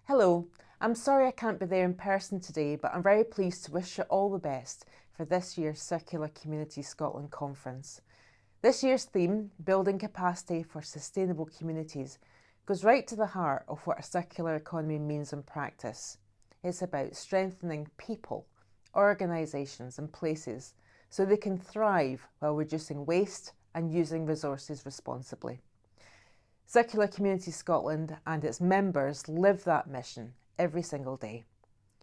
Hello, I'm sorry I can't be there in person today, but I'm very pleased to wish you all the best for this year's Circular Community Scotland Conference. This year's theme, Building Capacity for Sustainable Communities, goes right to the heart of what a circular economy means in practice. It's about strengthening people, organisations and places so they can thrive while reducing waste and using resources responsibly. Circular Community Scotland and its members live that mission every single day.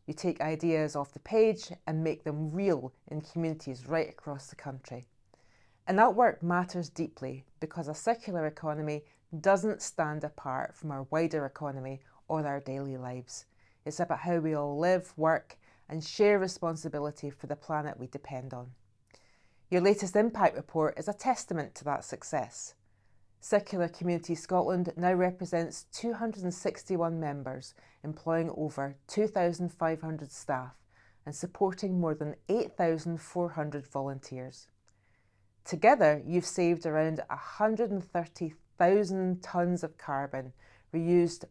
You take ideas off the page and make them real in communities right across the country. And that work matters deeply because a circular economy doesn't stand apart from our wider economy or our daily lives. It's about how we all live, work and share responsibility for the planet we depend on. Your latest impact report is a testament to that success. Circular Community Scotland now represents 261 members, employing over 2,500 staff and supporting more than 8,400 volunteers. Together, you've saved around 130,000 tonnes of carbon, reused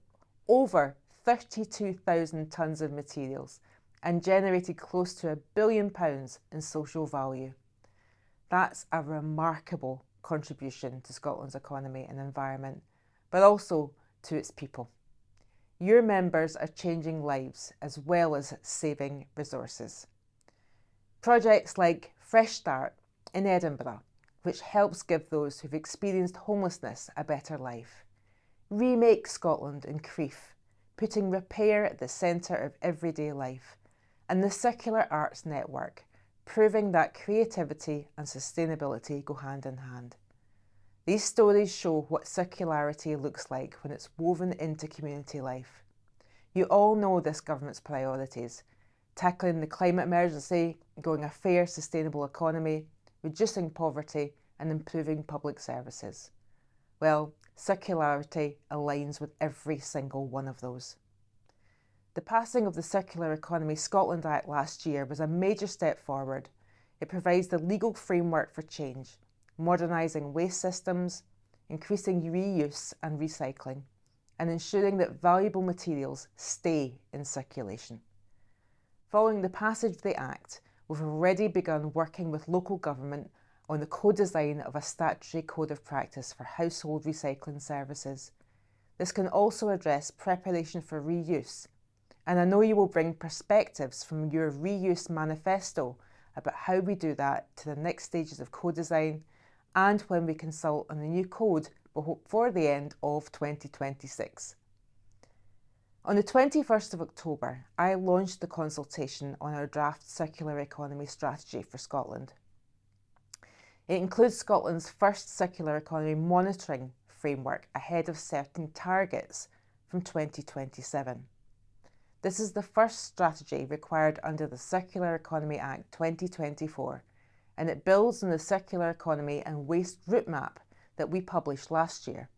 over 32,000 tonnes of materials, and generated close to £1 billion in social value. That's a remarkable contribution to Scotland's economy and environment, but also to its people. Your members are changing lives as well as saving resources. Projects like Fresh Start in Edinburgh, which helps give those who've experienced homelessness a better life. Remake Scotland in Crieff, putting repair at the centre of everyday life. And the Circular Arts Network, proving that creativity and sustainability go hand in hand. These stories show what circularity looks like when it's woven into community life. You all know this government's priorities: tackling the climate emergency, growing a fair, sustainable economy, reducing poverty and improving public services. Well, circularity aligns with every single one of those. The passing of the Circular Economy Scotland Act last year was a major step forward. It provides the legal framework for change, modernising waste systems, increasing reuse and recycling, and ensuring that valuable materials stay in circulation. Following the passage of the Act, we've already begun working with local government on the co-design of a statutory code of practice for household recycling services. This can also address preparation for reuse, and I know you will bring perspectives from your reuse manifesto about how we do that to the next stages of co-design and when we consult on the new code before the end of 2026. On the 21st of October, I launched the consultation on our draft Circular Economy Strategy for Scotland. It includes Scotland's first circular economy monitoring framework ahead of setting targets from 2027. This is the first strategy required under the Circular Economy Act 2024, and it builds on the Circular Economy and Waste Route Map that we published last year.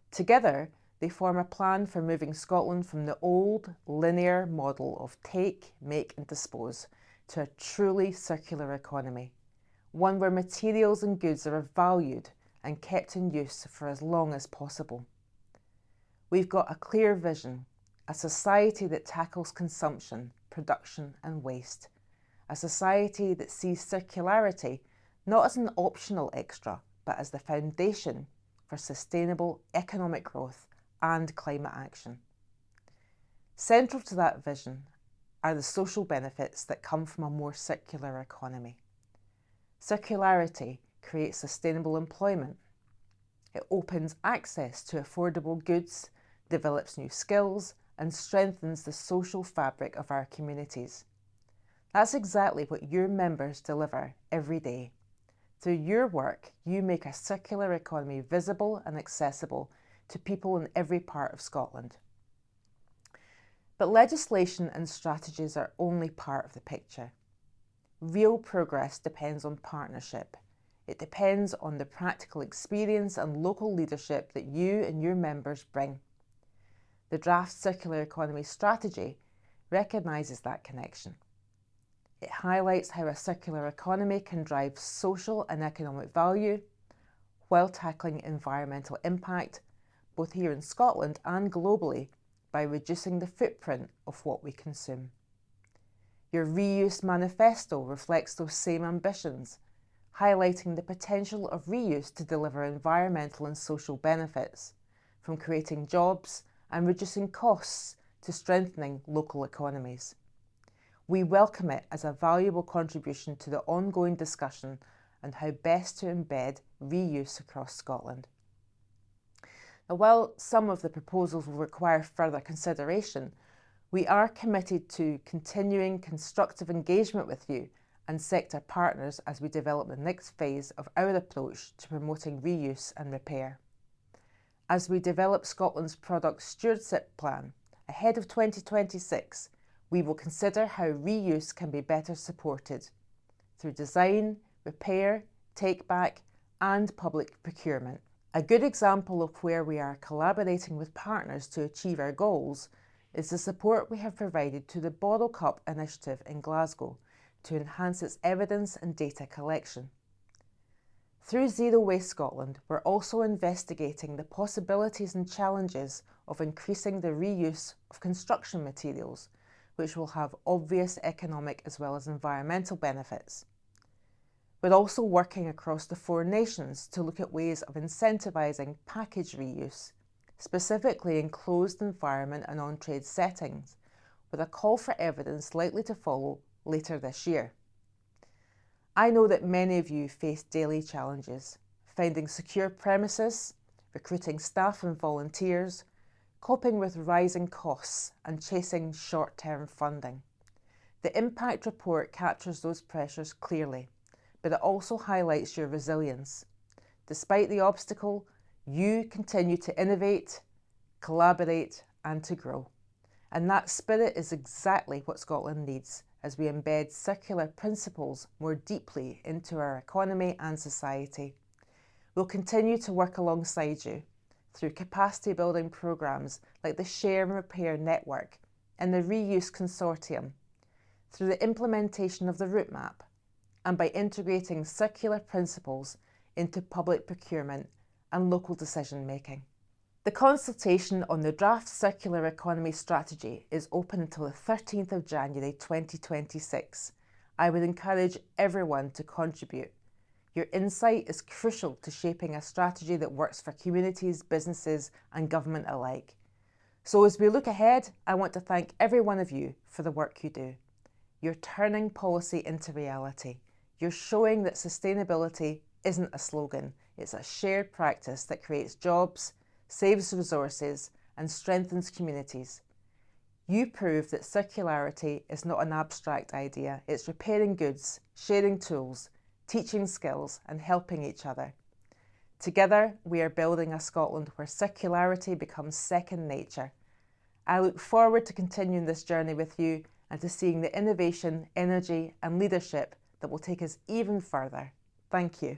Together, they form a plan for moving Scotland from the old, linear model of take, make and dispose to a truly circular economy, one where materials and goods are valued and kept in use for as long as possible. We've got a clear vision: a society that tackles consumption, production and waste. A society that sees circularity not as an optional extra, but as the foundation for sustainable economic growth and climate action. Central to that vision are the social benefits that come from a more circular economy. Circularity creates sustainable employment. It opens access to affordable goods, develops new skills, and strengthens the social fabric of our communities. That's exactly what your members deliver every day. Through your work, you make a circular economy visible and accessible to people in every part of Scotland. But legislation and strategies are only part of the picture. Real progress depends on partnership. It depends on the practical experience and local leadership that you and your members bring. The draft Circular Economy Strategy recognises that connection. It highlights how a circular economy can drive social and economic value while tackling environmental impact, both here in Scotland and globally, by reducing the footprint of what we consume. Your reuse manifesto reflects those same ambitions, highlighting the potential of reuse to deliver environmental and social benefits, from creating jobs and reducing costs to strengthening local economies. We welcome it as a valuable contribution to the ongoing discussion on how best to embed reuse across Scotland. Now, while some of the proposals will require further consideration, we are committed to continuing constructive engagement with you and sector partners as we develop the next phase of our approach to promoting reuse and repair. As we develop Scotland's product stewardship plan ahead of 2026, we will consider how reuse can be better supported through design, repair, take-back and public procurement. A good example of where we are collaborating with partners to achieve our goals is the support we have provided to the Bottle Cup initiative in Glasgow to enhance its evidence and data collection. Through Zero Waste Scotland, we're also investigating the possibilities and challenges of increasing the reuse of construction materials, which will have obvious economic as well as environmental benefits. We're also working across the 4 nations to look at ways of incentivising package reuse, specifically in closed environment and on-trade settings, with a call for evidence likely to follow later this year. I know that many of you face daily challenges, finding secure premises, recruiting staff and volunteers, coping with rising costs and chasing short-term funding. The impact report captures those pressures clearly, but it also highlights your resilience. Despite the obstacle, you continue to innovate, collaborate and to grow. And that spirit is exactly what Scotland needs as we embed circular principles more deeply into our economy and society. We'll continue to work alongside you through capacity building programmes like the Share and Repair Network and the Reuse Consortium, through the implementation of the route map, and by integrating circular principles into public procurement and local decision making. The consultation on the draft Circular Economy Strategy is open until the 13th of January 2026. I would encourage everyone to contribute. Your insight is crucial to shaping a strategy that works for communities, businesses and government alike. So as we look ahead, I want to thank every one of you for the work you do. You're turning policy into reality. You're showing that sustainability isn't a slogan, it's a shared practice that creates jobs, saves resources and strengthens communities. You prove that circularity is not an abstract idea, it's repairing goods, sharing tools, teaching skills and helping each other. Together, we are building a Scotland where circularity becomes second nature. I look forward to continuing this journey with you and to seeing the innovation, energy and leadership that will take us even further. Thank you.